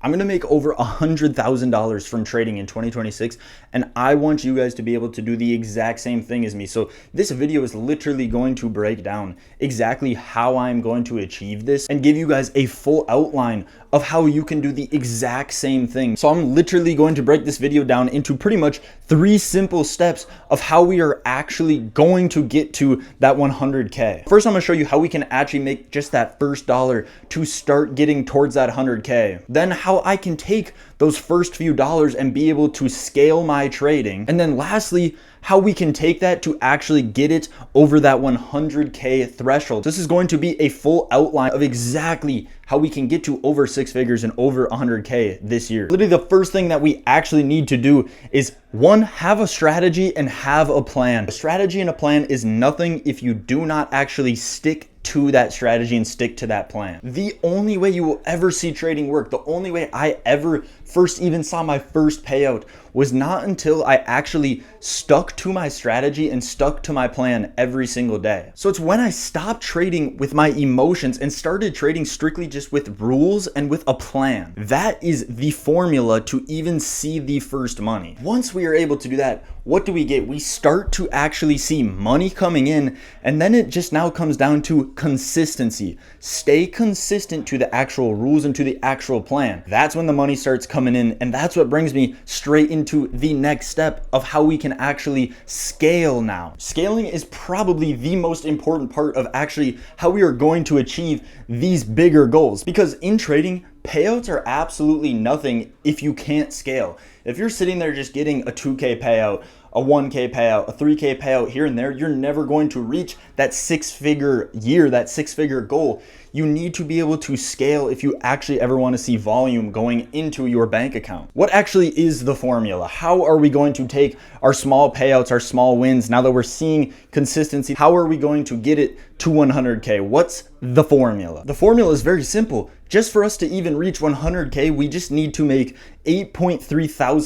I'm gonna make over $100,000 from trading in 2026, and I want you guys to be able to do the exact same thing as me. So this video is literally going to break down exactly how I'm going to achieve this and give you guys a full outline of how you can do the exact same thing. So I'm literally going to break this video down into pretty much 3 simple steps of how we are actually going to get to that 100K. First, I'm gonna show you how we can actually make just that first dollar to start getting towards that 100K. Then how I can take those first few dollars and be able to scale my trading. And then lastly, how we can take that to actually get it over that 100K threshold. This is going to be a full outline of exactly how we can get to over 6 figures and over 100K this year. Literally the first thing that we actually need to do is 1, have a strategy and have a plan. A strategy and a plan is nothing if you do not actually stick to that strategy and stick to that plan. The only way you will ever see trading work, the only way I ever first even saw my first payout was not until I actually stuck to my strategy and stuck to my plan every single day. So it's when I stopped trading with my emotions and started trading strictly just with rules and with a plan. That is the formula to even see the first money. Once we are able to do that, what do we get? We start to actually see money coming in, and then it just now comes down to consistency. Stay consistent to the actual rules and to the actual plan. That's when the money starts coming in, and that's what brings me straight into the next step of how we can actually scale now. Scaling is probably the most important part of actually how we are going to achieve these bigger goals, because in trading, payouts are absolutely nothing if you can't scale. If you're sitting there just getting a 2K payout, a 1K payout, a 3K payout here and there, you're never going to reach that 6-figure year, that 6-figure goal. You need to be able to scale if you actually ever want to see volume going into your bank account. What actually is the formula? How are we going to take our small payouts, our small wins, now that we're seeing consistency, how are we going to get it to 100K? What's the formula? The formula is very simple. Just for us to even reach 100K, we just need to make $8.3 thousand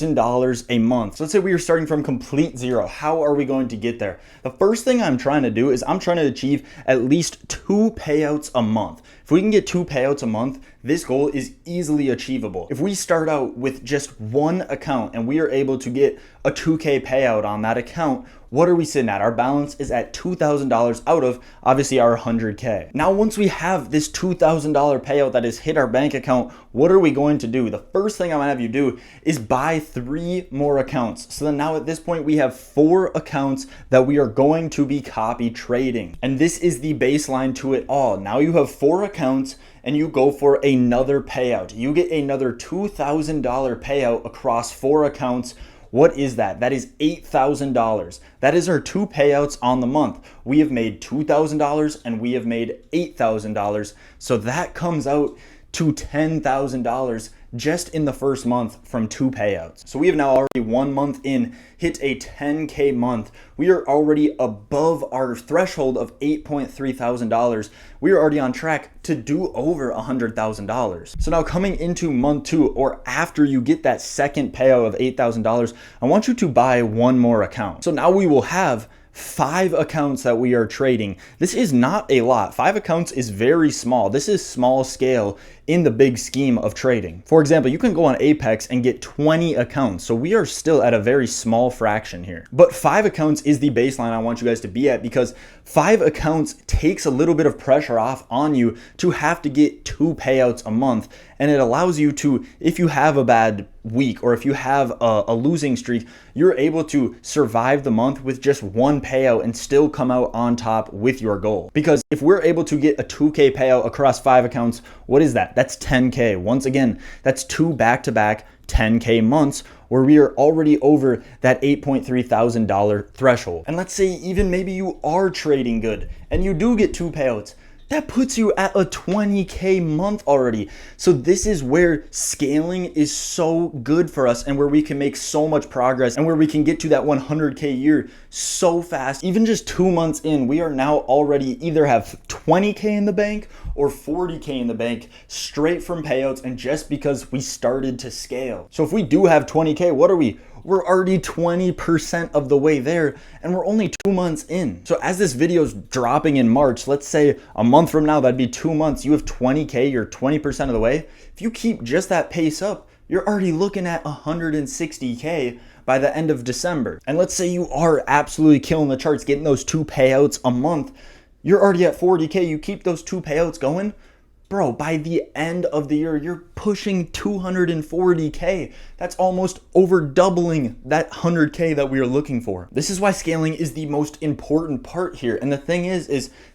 a month. So let's say we are starting from complete zero. How are we going to get there? The first thing I'm trying to do is I'm trying to achieve at least 2 payouts a month. If we can get 2 payouts a month, this goal is easily achievable. If we start out with just 1 account and we are able to get a 2K payout on that account, what are we sitting at? Our balance is at $2,000 out of obviously our 100K. Now, once we have this $2,000 payout that has hit our bank account, what are we going to do? The first thing I'm gonna have you do is buy 3 more accounts. So then now at this point, we have 4 accounts that we are going to be copy trading. And this is the baseline to it all. Now you have 4 accounts and you go for another payout. You get another $2,000 payout across 4 accounts. What is that? That is $8,000. That is our 2 payouts on the month. We have made $2,000 and we have made $8,000. So that comes out to $10,000 just in the first month from 2 payouts. So we have now already 1 month in, hit a 10K month. We are already above our threshold of $8.3 thousand. We are already on track to do over $100,000. So now coming into month 2, or after you get that second payout of $8,000, I want you to buy 1 more account. So now we will have 5 accounts that we are trading. This is not a lot. 5 accounts is very small. This is small scale in the big scheme of trading. For example, you can go on Apex and get 20 accounts. So we are still at a very small fraction here. But 5 accounts is the baseline I want you guys to be at, because 5 accounts takes a little bit of pressure off on you to have to get 2 payouts a month. And it allows you to, if you have a bad week or if you have a losing streak, you're able to survive the month with just 1 payout and still come out on top with your goal. Because if we're able to get a 2K payout across 5 accounts, what is that? That's 10K. Once again, that's 2 back-to-back 10K months where we are already over that $8.3 thousand threshold. And let's say even maybe you are trading good and you do get 2 payouts. That puts you at a 20K month already. So this is where scaling is so good for us and where we can make so much progress and where we can get to that 100K year so fast. Even just 2 months in, we are now already either have 20K in the bank or 40K in the bank straight from payouts, and just because we started to scale. So if we do have 20K, what are we? We're already 20% of the way there, and we're only 2 months in. So as this video is dropping in March, let's say a month from now, that'd be 2 months, you have 20K, you're 20% of the way. If you keep just that pace up, you're already looking at 160K by the end of December. And let's say you are absolutely killing the charts, getting those 2 payouts a month, you're already at 40K, you keep those 2 payouts going, bro, by the end of the year, you're pushing 240K. That's almost over doubling that 100K that we are looking for. This is why scaling is the most important part here. And the thing is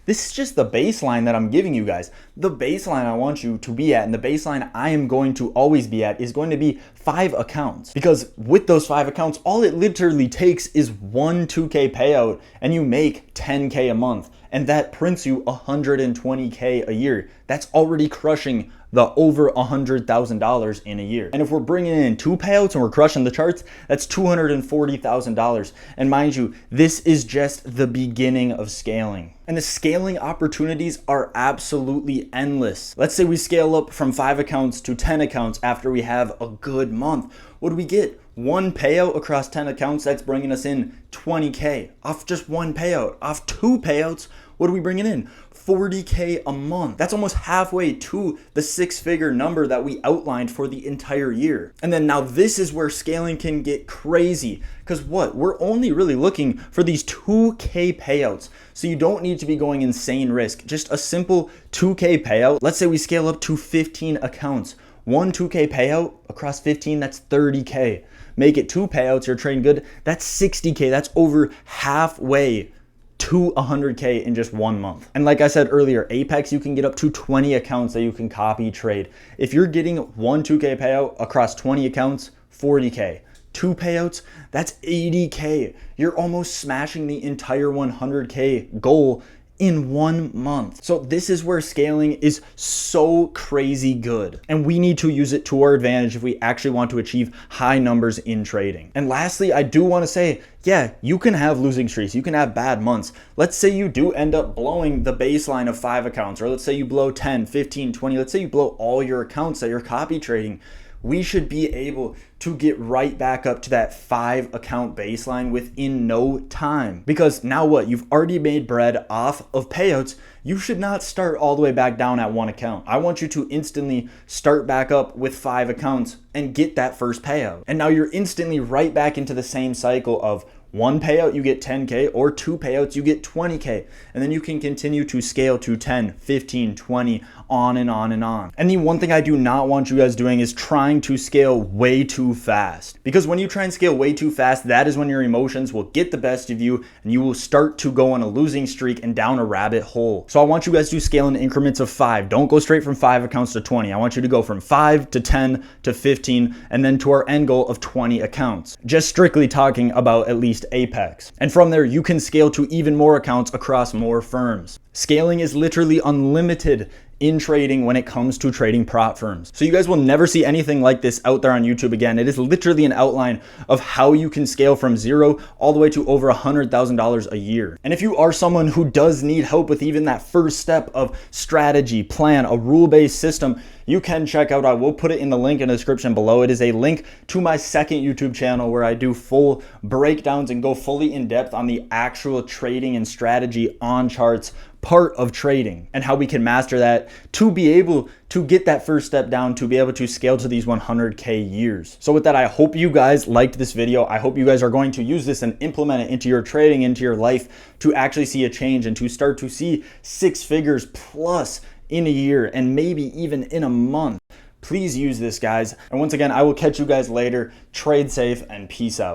this is just the baseline that I'm giving you guys. The baseline I want you to be at, and the baseline I am going to always be at, is going to be 5 accounts. Because with those 5 accounts, all it literally takes is one 2K payout and you make 10K a month. And that prints you 120K a year. That's already crushing the over $100,000 in a year. And if we're bringing in 2 payouts and we're crushing the charts, that's $240,000. And mind you, this is just the beginning of scaling. And the scaling opportunities are absolutely endless. Let's say we scale up from 5 accounts to 10 accounts after we have a good month. What do we get? 1 payout across 10 accounts, that's bringing us in 20K off just 1 payout. Off 2 payouts, what are we bringing in? 40K a month. That's almost halfway to the 6-figure number that we outlined for the entire year. And then now this is where scaling can get crazy. Because what? We're only really looking for these 2K payouts. So you don't need to be going insane risk. Just a simple 2K payout. Let's say we scale up to 15 accounts. 1 2K payout across 15, that's 30K. Make it 2 payouts, you're trading good, that's 60K. That's over halfway to 100K in just 1 month. And like I said earlier, Apex, you can get up to 20 accounts that you can copy trade. If you're getting 1 2K payout across 20 accounts, 40K. 2 payouts, that's 80K. You're almost smashing the entire 100K goal in 1 month. So this is where scaling is so crazy good. And we need to use it to our advantage if we actually want to achieve high numbers in trading. And lastly, I do want to say, yeah, you can have losing streaks. You can have bad months. Let's say you do end up blowing the baseline of 5 accounts, or let's say you blow 10, 15, 20. Let's say you blow all your accounts that you're copy trading. We should be able to get right back up to that 5 account baseline within no time. Because now what? You've already made bread off of payouts. You should not start all the way back down at 1 account. I want you to instantly start back up with 5 accounts and get that first payout. And now you're instantly right back into the same cycle of 1 payout, you get 10K, or 2 payouts, you get 20K. And then you can continue to scale to 10, 15, 20, on and on and on. And the one thing I do not want you guys doing is trying to scale way too fast. Because when you try and scale way too fast, that is when your emotions will get the best of you and you will start to go on a losing streak and down a rabbit hole. So I want you guys to scale in increments of 5. Don't go straight from 5 accounts to 20. I want you to go from 5 to 10 to 15 and then to our end goal of 20 accounts. Just strictly talking about at least Apex. And from there, you can scale to even more accounts across more firms. Scaling is literally unlimited in trading when it comes to trading prop firms. So you guys will never see anything like this out there on YouTube again. It is literally an outline of how you can scale from 0 all the way to over $100,000 a year. And if you are someone who does need help with even that first step of strategy, plan, a rule-based system, you can check out, I will put it in the link in the description below. It is a link to my second YouTube channel where I do full breakdowns and go fully in depth on the actual trading and strategy on charts part of trading and how we can master that to be able to get that first step down to be able to scale to these 100K years. So with that, I hope you guys liked this video. I hope you guys are going to use this and implement it into your trading, into your life, to actually see a change and to start to see 6 figures plus in a year and maybe even in a month. Please use this, guys. And once again, I will catch you guys later. Trade safe and peace out.